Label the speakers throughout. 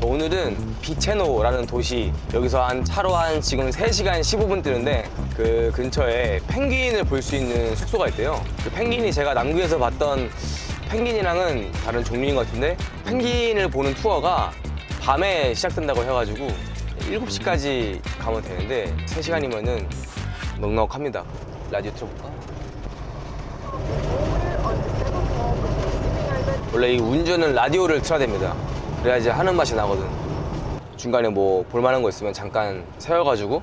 Speaker 1: 오늘은 비체노라는 도시, 여기서 차로 지금 3시간 15분 뛰는데 그 근처에 펭귄을 볼 수 있는 숙소가 있대요. 그 펭귄이 제가 남극에서 봤던 펭귄이랑은 다른 종류인 것 같은데, 펭귄을 보는 투어가 밤에 시작된다고 해가지고 7시까지 가면 되는데 3시간이면은 넉넉합니다. 라디오 틀어볼까? 원래 이 운전은 라디오를 틀어야 됩니다. 그래야지 하는 맛이 나거든. 중간에 뭐 볼만한 거 있으면 잠깐 세워가지고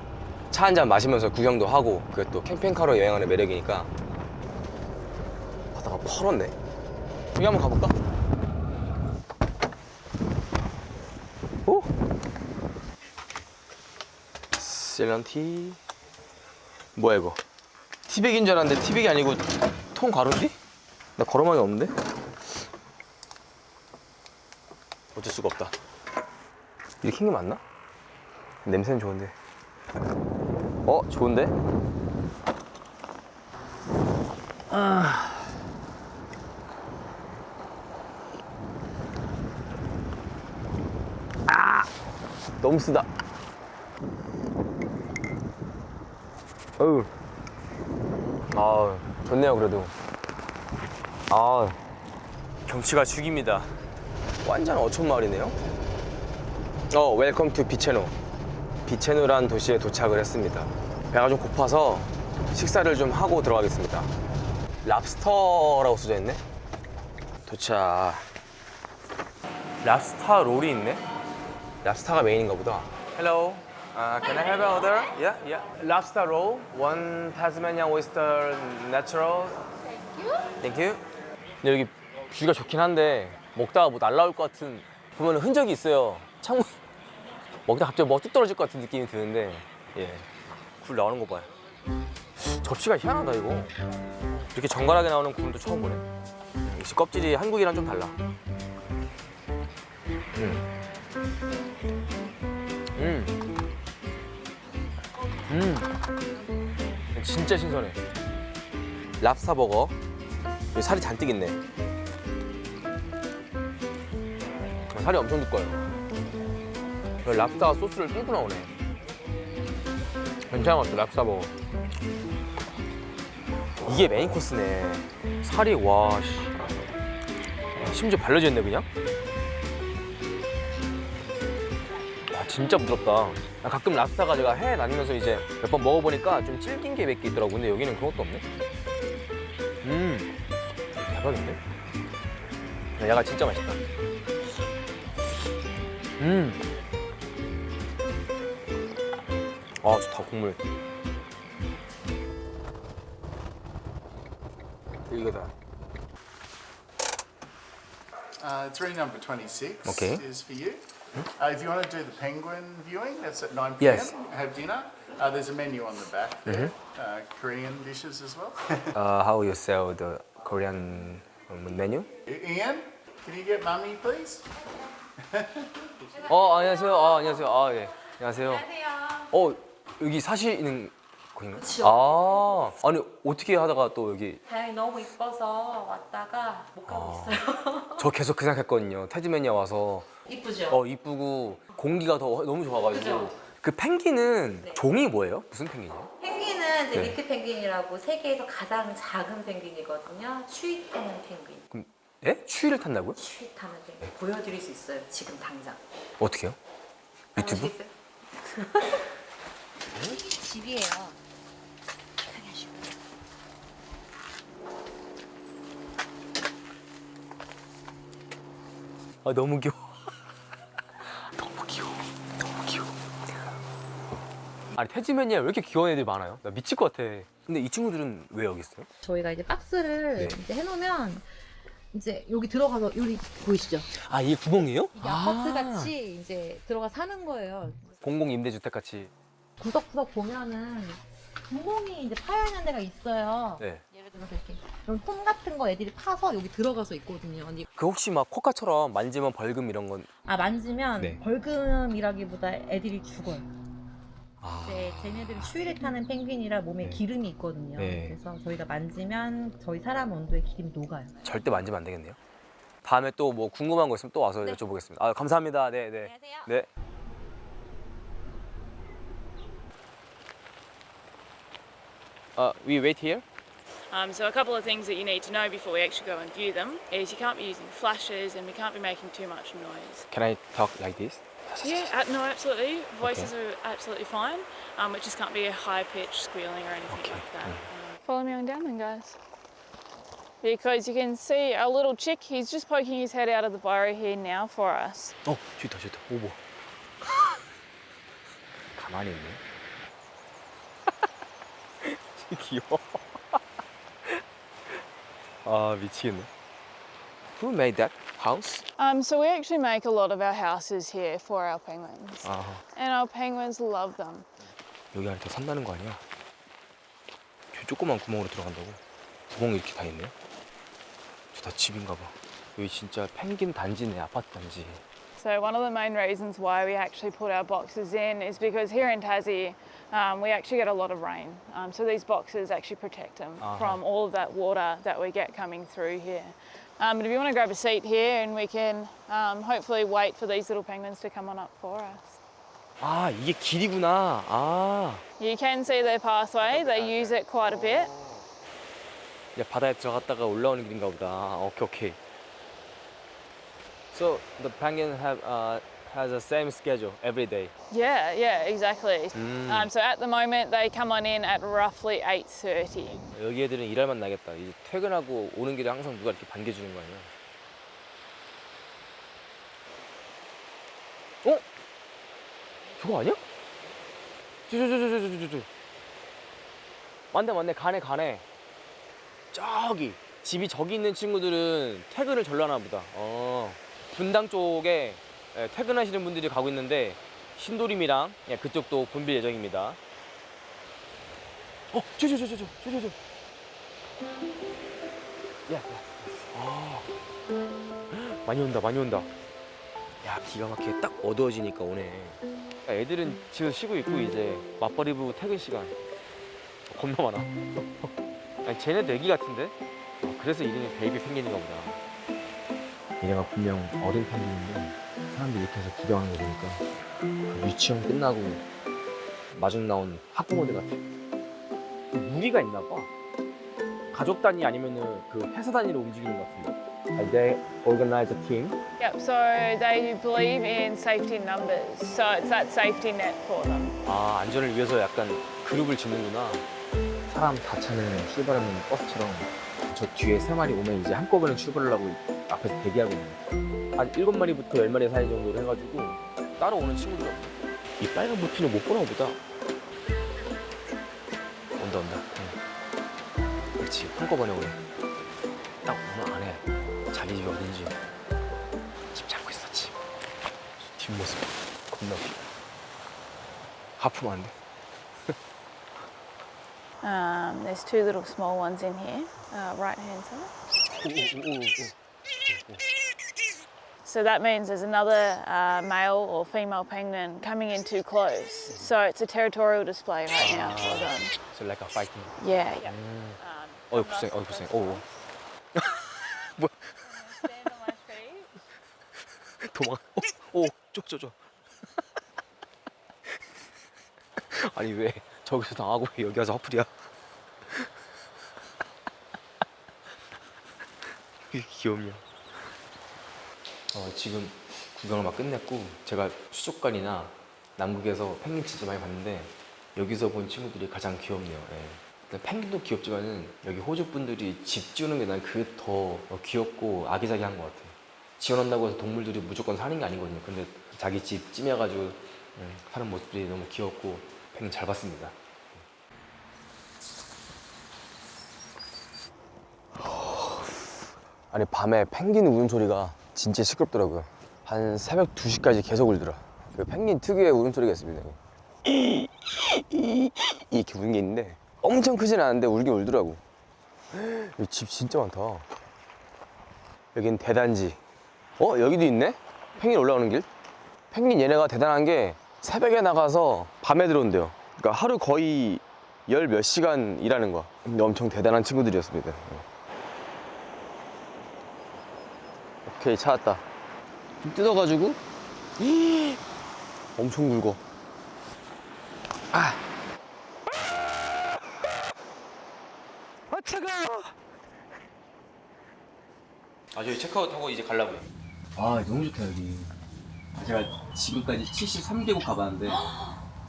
Speaker 1: 차 한잔 마시면서 구경도 하고, 그게 또 캠핑카로 여행하는 매력이니까. 바다가 퍼렇네. 여기 한번 가볼까? 오? 셀런티. 뭐야 이거? 티백인 줄 알았는데 티백이 아니고 통 가루지? 나 걸어망이 없는데? 어쩔 수가 없다. 이렇게 킨 게 맞나? 냄새는 좋은데. 좋은데? 너무 쓰다. 좋네요, 그래도. 경치가 죽입니다. 완전 어촌 마을이네요. 웰컴 투 비체노. 비체노란 도시에 도착을 했습니다. 배가 좀 고파서 식사를 좀 하고 들어가겠습니다. 랍스터라고 써져 있네. 도착. 랍스터 롤이 있네. 랍스터가 메인인가 보다. Hello. Can I have an order? Yeah, yeah. Lobster roll, one Tasmanian oyster natural. Thank you. Thank you. 근데 여기 뷰가 좋긴 한데 먹다가 뭐 날라올 것 같은, 보면 흔적이 있어요. 창문 먹다가 갑자기 뭐가 뚝 떨어질 것 같은 느낌이 드는데, 굴 나오는 거 봐요. 접시가 희한하다 이거. 이렇게 정갈하게 나오는 굴도 처음 보네. 역시 껍질이 한국이랑 좀 달라. 진짜 신선해. 랍스터 버거. 여기 살이 잔뜩 있네. 살이 엄청 두꺼워요. 랍스터 소스를 뚫고 나오네. 괜찮은 것 같아, 랍스터 버거. 이게 메인 코스네. 살이, 와, 심지어 발라져 있네, 그냥? 와, 진짜 부드럽다. 가끔 랍스터가 제가 해외 다니면서 이제 몇 번 먹어보니까 좀 질긴 게 몇 개 있더라고. 근데 여기는 그런 것도 없네. 대박인데? 얘가 진짜 맛있다. 좋다, 국물. 이거다.
Speaker 2: Three number 26
Speaker 1: Okay.
Speaker 2: is for you. If you want to do the penguin viewing, that's at 9 p.m.
Speaker 1: Yes.
Speaker 2: Have dinner. There's a menu on the back there. Korean dishes as well.
Speaker 1: How you sell the Korean menu?
Speaker 2: Ian, can you get mummy, please?
Speaker 1: 안녕하세요. 안녕하세요. 예. 안녕하세요. 여기 사시는 거인가요?
Speaker 3: 그쵸.
Speaker 1: 아니 어떻게 하다가 또 여기?
Speaker 3: 다행히 너무 이뻐서 왔다가 못 가고 있어요.
Speaker 1: 저 계속 그 생각했거든요. 태즈메니아 와서
Speaker 3: 이쁘죠?
Speaker 1: 이쁘고 공기가 너무 좋아가지고.
Speaker 3: 그죠?
Speaker 1: 그 펭귄은
Speaker 3: 네.
Speaker 1: 종이 뭐예요? 무슨 펭귄이에요?
Speaker 3: 펭귄은 이제
Speaker 1: 네.
Speaker 3: 리트 펭귄이라고 세계에서 가장 작은 펭귄이거든요. 추위 타는 펭귄.
Speaker 1: 그럼 추위를 탄다고요?
Speaker 3: 추위 타는 펭귄. 보여드릴 수 있어요. 지금 당장.
Speaker 1: 어떻게요? 유튜브?
Speaker 3: 아시겠어요? 집이에요. 편히 하시고.
Speaker 1: 너무 귀여워. 너무 귀여워. 너무 귀여워. 아니 태즈메니아 왜 이렇게 귀여운 애들이 많아요? 나 미칠 것 같아. 근데 이 친구들은 왜 여기 있어요?
Speaker 3: 저희가 이제 박스를
Speaker 1: 네.
Speaker 3: 이제 해놓으면 이제 여기 들어가서 여기 보이시죠?
Speaker 1: 이게 구멍이에요?
Speaker 3: 이게 아파트 같이 이제 들어가 사는 거예요.
Speaker 1: 공공 임대주택 같이.
Speaker 3: 구석구석 보면은 구멍이 이제 파여 있는 데가 있어요.
Speaker 1: 네.
Speaker 3: 예를 들어서 이렇게 그럼 폼 같은 거 애들이 파서 여기 들어가서 있거든요. 근데
Speaker 1: 그 혹시 막 코카처럼 만지면 벌금 이런 건?
Speaker 3: 만지면
Speaker 1: 네.
Speaker 3: 벌금이라기보다 애들이 죽어요.
Speaker 1: 아.
Speaker 3: 이제 쟤네들이 추위를 타는 펭귄이라 몸에
Speaker 1: 네.
Speaker 3: 기름이 있거든요.
Speaker 1: 네.
Speaker 3: 그래서 저희가 만지면 저희 사람 온도에 기름이 녹아요.
Speaker 1: 절대 만지면 안 되겠네요. 다음에 또 뭐 궁금한 거 있으면 또 와서 여쭤보겠습니다. 아, 감사합니다. 네, 네.
Speaker 3: 안녕하세요.
Speaker 1: 네. We wait here.
Speaker 4: So a couple of things that you need to know before we actually go and view them is you can't be using flashes and we can't be making too much noise.
Speaker 1: Can I talk like this?
Speaker 4: Yeah, no, absolutely. Voices are absolutely fine. It just can't be a high-pitched squealing or anything like that. Follow me on down then, guys. Because you can see our little chick, he's just poking his head out of the burrow here now for us.
Speaker 1: 좋다. 오보. 가만히 있네. 귀여워. 아, 미치겠네. Who made that house?
Speaker 4: So we actually make a lot of our houses here for our penguins.
Speaker 1: 아,
Speaker 4: And our penguins love them.
Speaker 1: 여기 안에 더 산다는 거 아니야? 저 조그만 구멍으로 들어간다고? 구멍이 이렇게 다 있네? 저 다 집인가 봐. 여기 진짜 펭귄 단지네, 아파트 단지.
Speaker 4: So one of the main reasons why we actually put our boxes in is because here in Tassie, we actually get a lot of rain. So these boxes actually protect them from all of that water that we get coming through here. But if you want to grab a seat here and we can hopefully wait for these little penguins to come on up for us.
Speaker 1: 아, 이게 길이구나. 아.
Speaker 4: You can see their pathway, they use it quite a bit.
Speaker 1: 야, 바다에 들어갔다가 올라오는 길인가 보다. 아, 오케이. So the penguin has the same schedule every day.
Speaker 4: Yeah, exactly. So at the moment they come on in at roughly 8:30.
Speaker 1: 여기 애들은 일할 만 나겠다. 이제 퇴근하고 오는 길에 항상 누가 이렇게 반겨주는 거 아니야? 어? 저거 아니야? 저. 맞네. 가네. 저기 집이 저기 있는 친구들은 퇴근을 절로 하나 보다. 분당 쪽에 퇴근하시는 분들이 가고 있는데 신도림이랑 그쪽도 붐빌 예정입니다. 저. 야. 많이 온다. 야, 기가 막히게 딱 어두워지니까 오네. 야, 애들은 집에서 쉬고 있고 이제 맞벌이 부부 퇴근 시간. 겁나 많아. 아니, 쟤네도 애기 같은데? 그래서 이름이 베이비 펭귄인가 보다. 얘네가 분명 어린 펭귄인데 사람들이 이렇게 해서 구경하는 거 보니까 그 유치원 끝나고 마중 나온 학부모들 같아. 무리가 있나 봐. 가족 단위 아니면은 그 회사 단위로 움직이는 것 같은데. They organize a team.
Speaker 4: Yep, so they believe in safety numbers. So it's that safety net for them.
Speaker 1: 아, 안전을 위해서 약간 그룹을 짓는구나. 사람 다 차는 출발하는 버스처럼 저 뒤에 3마리 오면 이제 한꺼번에 출발을 하고 앞에서 대기하고 있는 거야. 한 7마리부터 10마리 사이 정도로 해가지고 따라오는 친구들 없네. 이 빨간 부피는 못 보나 보다. 온다. 그렇지, 한꺼번에 오네. 딱 오늘 안에 자기 집이 어딘지 집 잡고 있었지. 뒷모습 겁나 웃겨. 하품 안 돼.
Speaker 4: There's two little small ones in here, right hand side. So that means there's another male or female penguin coming in too close. So it's a territorial display right now for them.
Speaker 1: So like a fighting.
Speaker 4: Yeah.
Speaker 1: 불쌍해. 오. 뭐야?
Speaker 4: Stand on my feet.
Speaker 1: 도망. 줘. 아니 왜 저기서 당하고 왜 여기 와서 화풀이야? 귀엽냐? 지금 구경을 막 끝냈고 제가 수족관이나 남극에서 펭귄 진짜 많이 봤는데 여기서 본 친구들이 가장 귀엽네요. 예. 펭귄도 귀엽지만은 여기 호주 분들이 집 지우는 게 난 그게 더 귀엽고 아기자기한 것 같아요. 지원한다고 해서 동물들이 무조건 사는 게 아니거든요. 근데 자기 집 찜해가지고 사는 모습들이 너무 귀엽고 펭귄 잘 봤습니다. 아니 밤에 펭귄 우는 소리가 진짜 시끄럽더라고요. 한 새벽 2시까지 계속 울더라. 그 펭귄 특유의 울음소리가 있습니다. 이렇게 우는 게 있는데 엄청 크진 않은데 울긴 울더라고. 여기 집 진짜 많다. 여긴 대단지. 여기도 있네? 펭귄 올라오는 길? 펭귄 얘네가 대단한 게 새벽에 나가서 밤에 들어온대요. 그러니까 하루 거의 10몇 시간 일하는 거야. 근데 엄청 대단한 친구들이었습니다. 오케이, 찾았다. 좀 뜯어가지고. 엄청 굵어. 아 차가워. 저희 체크아웃하고 이제 가려고요. 아, 너무 좋다, 여기. 제가 지금까지 73개국 가봤는데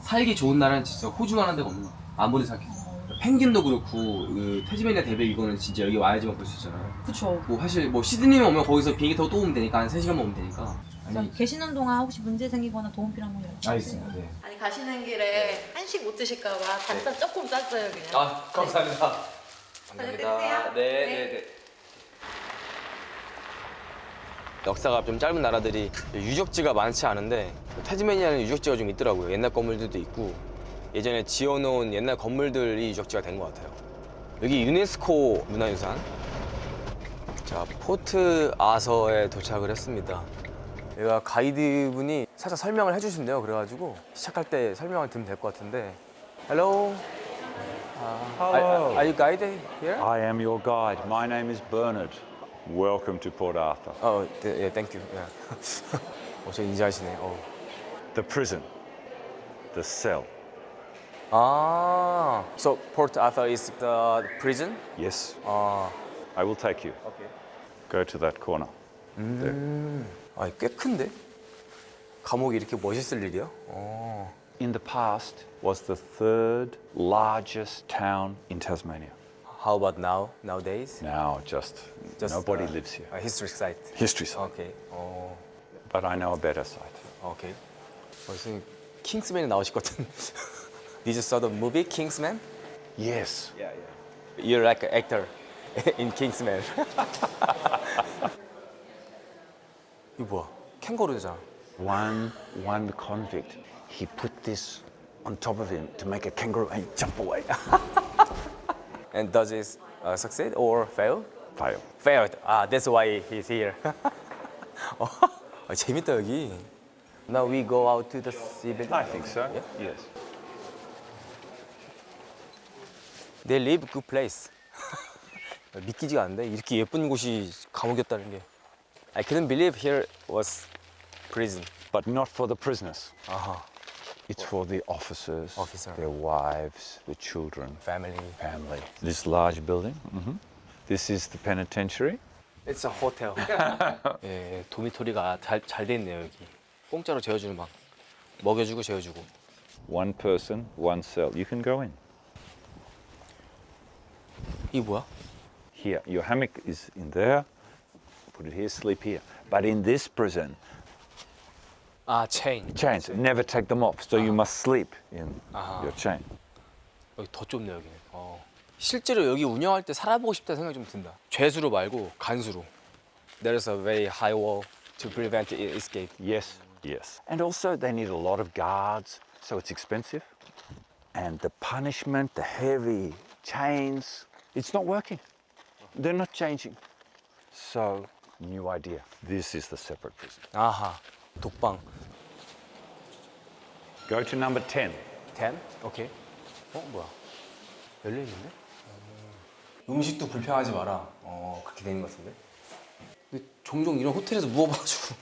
Speaker 1: 살기 좋은 나라는 진짜 호주만 한 데가 없는 것 같아요. 아무리 생각해도. 펭귄도 그렇고 그 태즈메니아 대백 이거는 진짜 여기 와야지만 볼 수 있잖아요.
Speaker 3: 그쵸.
Speaker 1: 뭐 사실 뭐 시드니에 오면 거기서 비행기 타고 또 오면 되니까 한 3시간만 오면 되니까.
Speaker 3: 그래서 계시는 동안 혹시 문제 생기거나 도움 필요한 분 연락 주세요.
Speaker 1: 알겠습니다. 네.
Speaker 3: 아니 가시는 길에 한식 못 드실까봐 단짠 조금 짰어요 그냥.
Speaker 1: 아, 감사합니다.
Speaker 3: 드세요.
Speaker 1: 네. 역사가 좀 짧은 나라들이 유적지가 많지 않은데 태즈메니아는 유적지가 좀 있더라고요. 옛날 건물들도 있고 예전에 지어놓은 옛날 건물들이 유적지가 된 것 같아요. 여기 유네스코 문화유산. 자, 포트 아서에 도착을 했습니다. 여기가 가이드분이 살짝 설명을 해주신대요. 그래가지고 시작할 때 설명을 들으면 될 것 같은데. Hello.
Speaker 5: Hello.
Speaker 1: Are you guide here?
Speaker 5: I am your guide. My name is Bernard. Welcome to Port Arthur.
Speaker 1: 네, thank you. Yeah. 저 인지하시네.
Speaker 5: The prison. The cell.
Speaker 1: So Port Arthur is the prison?
Speaker 5: Yes.
Speaker 1: 아,
Speaker 5: I will take you.
Speaker 1: okay.
Speaker 5: Go to that corner. There.
Speaker 1: 꽤 큰데? 감옥이 이렇게 멋있을 일이야?
Speaker 5: In the past was the third largest town in Tasmania.
Speaker 1: How about now? Nowadays?
Speaker 5: Now just nobody lives here.
Speaker 1: A historic site.
Speaker 5: History site.
Speaker 1: 오케이.
Speaker 5: But I know a better site.
Speaker 1: 오케이. 선생님 킹스맨에 나오실 것 같은. Did you saw the movie Kingsman?
Speaker 5: Yes.
Speaker 1: You're like an actor in Kingsman. 이거 뭐야? 캥거루잖아.
Speaker 5: One convict. He put this on top of him to make a kangaroo and jump away.
Speaker 1: And does it succeed or fail?
Speaker 5: Fail.
Speaker 1: Failed. That's why he's here. 재밌다 여기. Now we go out to the sea.
Speaker 5: I think so.
Speaker 1: Yeah?
Speaker 5: Yes.
Speaker 1: They live good place. 믿기지가 않는데 이렇게 예쁜 곳이 감옥이었다는 게. I couldn't believe here was prison.
Speaker 5: But not for the prisoners.
Speaker 1: 아하.
Speaker 5: It's for the officers,
Speaker 1: Officer.
Speaker 5: their wives, the children,
Speaker 1: Family.
Speaker 5: family. This large building. This is the penitentiary.
Speaker 1: It's a hotel. 예, 도미토리가 잘 돼 있네요 여기. 공짜로 재워주는 막 먹여주고 재워주고.
Speaker 5: One person, one cell. You can go in.
Speaker 1: 이게 뭐야?
Speaker 5: Here, your hammock is in there. Put it here, sleep here. But in this prison,
Speaker 1: chain.
Speaker 5: chains, never take them off. So you must sleep in your chain.
Speaker 1: 여기 더 좁네 여기는. 실제로 여기 운영할 때 살아보고 싶다는 생각이 좀 든다. 죄수로 말고 간수로. There's a very high wall to prevent escape.
Speaker 5: Yes, yes. And also they need a lot of guards, so it's expensive. And the punishment, the heavy chains, it's not working. They're not changing. So, new idea. This is the separate prison.
Speaker 1: 아하, 독방.
Speaker 5: Go to number 10.
Speaker 1: 10? 오케이. 뭐야? 열려 있는데? 음식도 불평하지 마라. 그렇게 되는 것 같은데? 근데 종종 이런 호텔에서 묵어봐가지고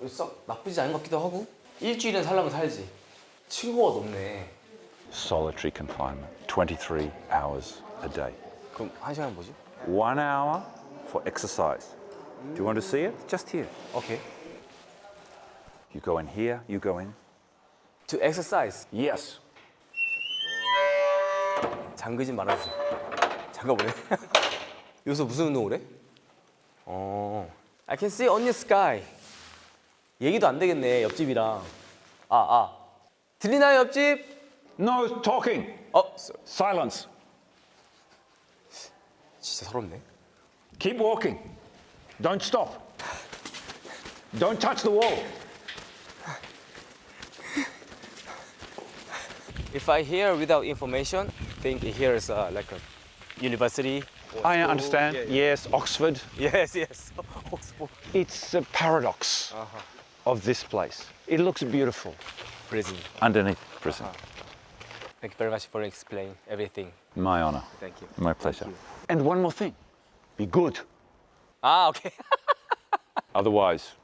Speaker 1: 썩 나쁘지 않은 것 같기도 하고 일주일은 살려면 살지. 층고가 높네.
Speaker 5: Solitary confinement, 23 hours a day.
Speaker 1: 그럼 한 시간 뭐지?
Speaker 5: 1 hour for exercise. Do you want to see it? Just here.
Speaker 1: 오케이.
Speaker 5: You go in here, you go in.
Speaker 1: To exercise.
Speaker 5: Yes.
Speaker 1: 잠그지 말아주세요. 잠가보래. 여기서 무슨 운동을 해? I can see on your sky. 얘기도 안 되겠네, 옆집이랑. 들리나요, 옆집?
Speaker 5: No talking. Silence.
Speaker 1: 진짜 서럽네.
Speaker 5: Keep walking. Don't stop. Don't touch the wall.
Speaker 1: If I hear without information, think here is like a university.
Speaker 5: I understand. Yes, Oxford.
Speaker 1: Yes. Oxford.
Speaker 5: It's a paradox of this place. It looks beautiful
Speaker 1: Prison.
Speaker 5: underneath prison.
Speaker 1: Thank you very much for explaining everything.
Speaker 5: My honor.
Speaker 1: Thank you.
Speaker 5: My pleasure. And one more thing. Be good.
Speaker 1: 오케이.
Speaker 5: Otherwise,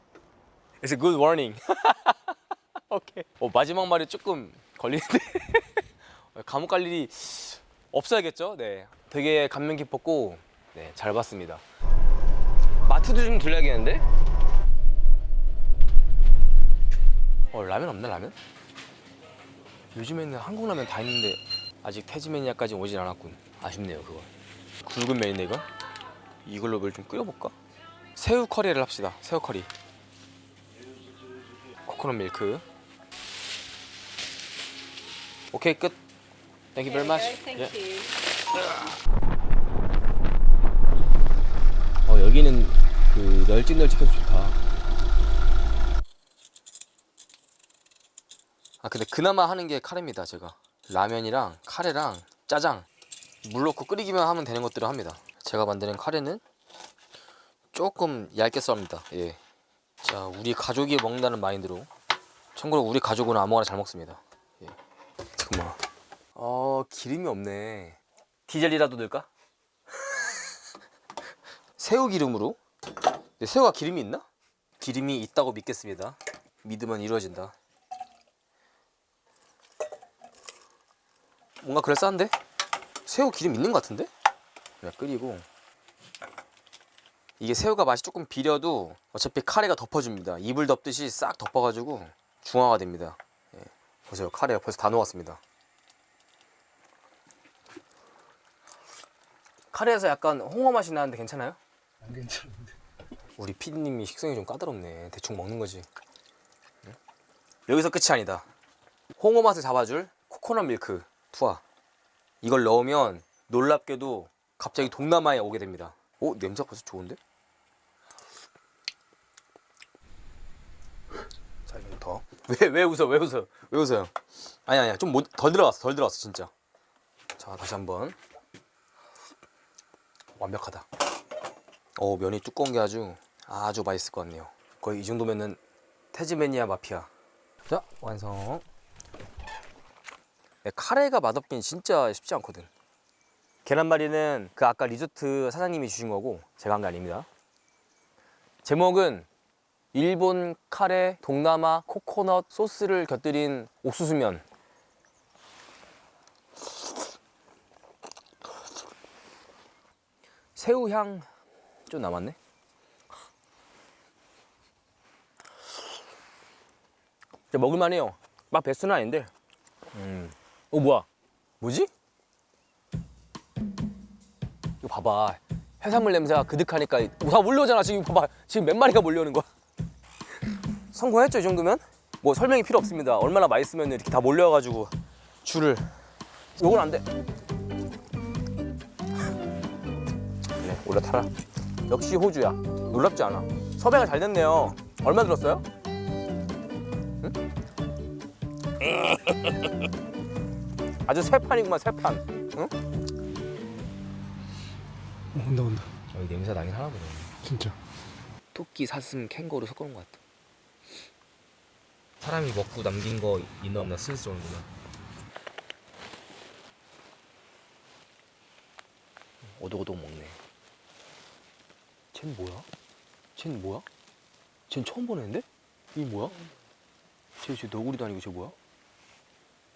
Speaker 1: It's a good warning. 오케이. 마지막 말이 조금 걸리는데 감옥 갈 일이 없어야겠죠? 네. 되게 감명 깊었고 네, 잘 봤습니다. 마트도 좀 들려야겠는데? 라면 없나 라면? 요즘에는 한국 라면 다 있는데 아직 태즈메니아까지 오진 않았군. 아쉽네요 그거. 굵은 면인데 이거? 이걸로 뭘 좀 끓여볼까? 새우 커리를 합시다. 새우 커리. 코코넛 밀크. 오케이 끝. Thank you very much.
Speaker 4: Thank
Speaker 1: you. 여기는 그 널찍널찍해서 좋다. 근데 그나마 하는 게 카레입니다 제가. 라면이랑 카레랑 짜장 물 넣고 끓이기만 하면 되는 것들을 합니다. 제가 만드는 카레는 조금 얇게 썰입니다. 예. 자, 우리 가족이 먹는다는 마인드로. 참고로 우리 가족은 아무거나 잘 먹습니다. 예. 잠깐만. 기름이 없네. 디젤이라도 넣을까? 새우 기름으로? 근데 새우가 기름이 있나? 기름이 있다고 믿겠습니다. 믿으면 이루어진다. 뭔가 그럴싸한데? 새우 기름 있는 것 같은데? 그냥 끓이고. 이게 새우가 맛이 조금 비려도 어차피 카레가 덮어줍니다. 이불 덮듯이 싹 덮어가지고 중화가 됩니다. 예. 보세요, 카레 벌써 다 녹았습니다. 카레에서 약간 홍어 맛이 나는데 괜찮아요?
Speaker 2: 안 괜찮은데.
Speaker 1: 우리 피디님이 식성이 좀 까다롭네. 대충 먹는 거지. 응? 여기서 끝이 아니다. 홍어 맛을 잡아줄 코코넛 밀크 투하. 이걸 넣으면 놀랍게도 갑자기 동남아에 오게 됩니다. 냄새가 벌써 좋은데? 자, 좀 더. 왜 웃어요? 아니야. 좀 덜 들어갔어 진짜. 자, 다시 한번. 완벽하다. 면이 두꺼운 게 아주 맛있을 것 같네요. 거의 이 정도면은 태즈메니아 마피아. 자, 완성. 카레가 맛없긴 진짜 쉽지 않거든. 계란말이는 그 아까 리조트 사장님이 주신 거고 제가 한 게 아닙니다. 제목은 일본 카레 동남아 코코넛 소스를 곁들인 옥수수면. 새우향 좀 남았네. 먹을만해요. 막 베스트는 아닌데. 뭐지? 이거 봐봐. 해산물 냄새가 그득하니까 다 몰려오잖아. 지금 봐봐. 지금 몇 마리가 몰려오는 거야. 성공했죠 이 정도면? 뭐 설명이 필요 없습니다. 얼마나 맛있으면 이렇게 다 몰려와가지고 줄을. 요건 안 돼. 그래, 올라타라. 역시 호주야. 놀랍지 않아. 섭외가 잘 됐네요. 얼마 들었어요? 응? 아주 새 판이구만, 새 판. 응?
Speaker 2: 온다.
Speaker 1: 여기 냄새 나긴 하나보네.
Speaker 2: 진짜.
Speaker 1: 토끼, 사슴, 캥거루 섞어놓은 것 같아. 사람이 먹고 남긴 거 있나 없나 슬슬 오는구나. 오도오도 먹네. 쟤는 뭐야? 쟤는 처음 보는 애인데? 이게 뭐야? 쟤 너구리도 아니고 쟤 뭐야?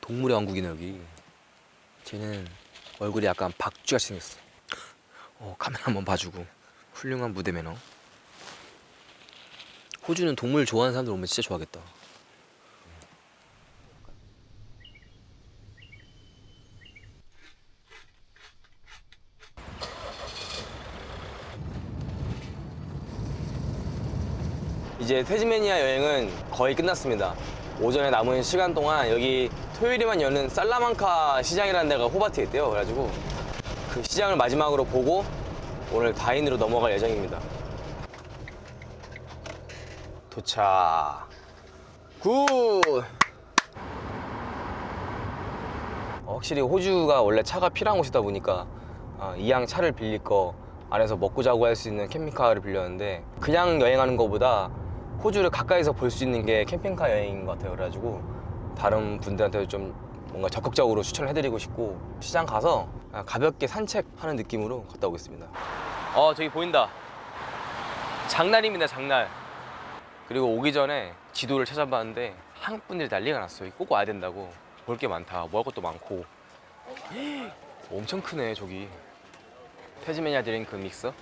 Speaker 1: 동물의 왕국이네 여기. 쟤는 얼굴이 약간 박쥐같이 생겼어. 카메라 한번 봐주고. 훌륭한 무대 매너. 호주는 동물 좋아하는 사람들 오면 진짜 좋아하겠다. 이제 태즈메니아 여행은 거의 끝났습니다. 오전에 남은 시간 동안 여기 토요일에만 여는 살라만카 시장이라는 데가 호바트에 있대요. 그래가지고 그 시장을 마지막으로 보고 오늘 다인으로 넘어갈 예정입니다. 도착. 굿. 확실히 호주가 원래 차가 필요한 곳이다 보니까 이왕 차를 빌릴 거 안에서 먹고 자고 할 수 있는 캠핑카를 빌렸는데 그냥 여행하는 것보다 호주를 가까이서 볼 수 있는 게 캠핑카 여행인 것 같아요. 그래가지고 다른 분들한테도 좀 뭔가 적극적으로 추천을 해드리고 싶고 시장 가서 가볍게 산책하는 느낌으로 갔다 오겠습니다. 저기 보인다. 장날입니다, 장날. 그리고 오기 전에 지도를 찾아봤는데 한국 분들이 난리가 났어요. 꼭 와야 된다고. 볼 게 많다. 먹을 것도 많고. 엄청 크네, 저기. 태즈메니아 드링크 믹서.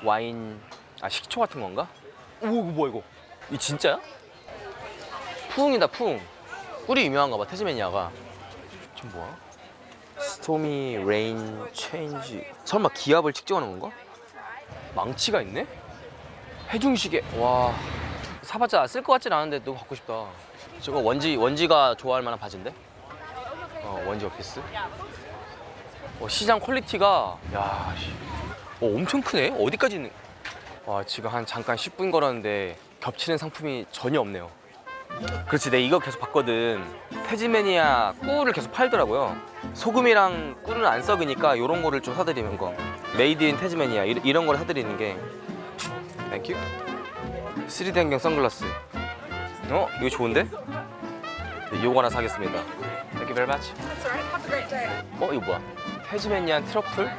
Speaker 1: 와인, 식초 같은 건가? 오, 이거 뭐야, 이거? 이 진짜야? 푸웅이다, 푸웅. 꿀이 유명한가 봐, 태즈메니아가. 좀 뭐야? 스토미 레인 체인지. 설마 기압을 측정하는 건가? 망치가 있네? 해중시계. 와, 사봤자 쓸 것 같진 않은데 너무 갖고 싶다. 저거 원지가 좋아할 만한 바지인데? 원지 오피스. 시장 퀄리티가 야, 엄청 크네. 어디까지 있는? 와, 지금 한 잠깐 10분 걸었는데 겹치는 상품이 전혀 없네요. 그렇지, 내가 이거 계속 봤거든. 태즈메니아 꿀을 계속 팔더라고요. 소금이랑 꿀은 안 썩으니까 이런 거를 좀 사드리는 거. 메이드 인 태즈메니아 이런 걸 사드리는 게. 땡큐. 3D 안경 선글라스. 이거 좋은데? 네, 이거 하나 사겠습니다. Thank you very much.
Speaker 6: That's all right. Have a great day.
Speaker 1: 이거 뭐야? 태즈메니안 트러플?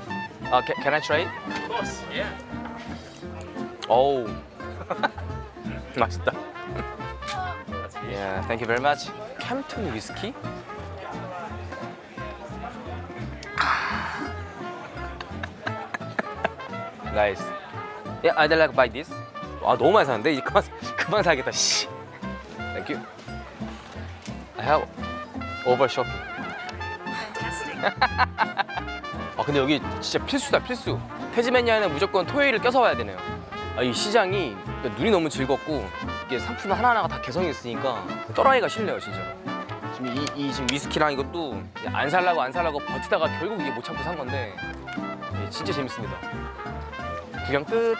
Speaker 1: Can I try it?
Speaker 7: Of course, yeah.
Speaker 1: 어우. 맛있다. Yeah, thank you very much. 캠튼 위스키? Nice. Yeah, I'd like to buy this. 너무 많이 사는데? 이제 그만 사야겠다. 씨. Thank you. I have over shopping. 근데 여기 진짜 필수다, 필수. 태즈메니아는 무조건 토요일을 껴서 와야 되네요. 이 시장이 눈이 너무 즐겁고 이게 상품 하나하나가 다 개성이 있으니까 떠나기가 싫네요, 진짜. 지금 지금 위스키랑 이것도 안 살라고 버티다가 결국 이게 못 참고 산 건데 진짜 재밌습니다. 구경 끝.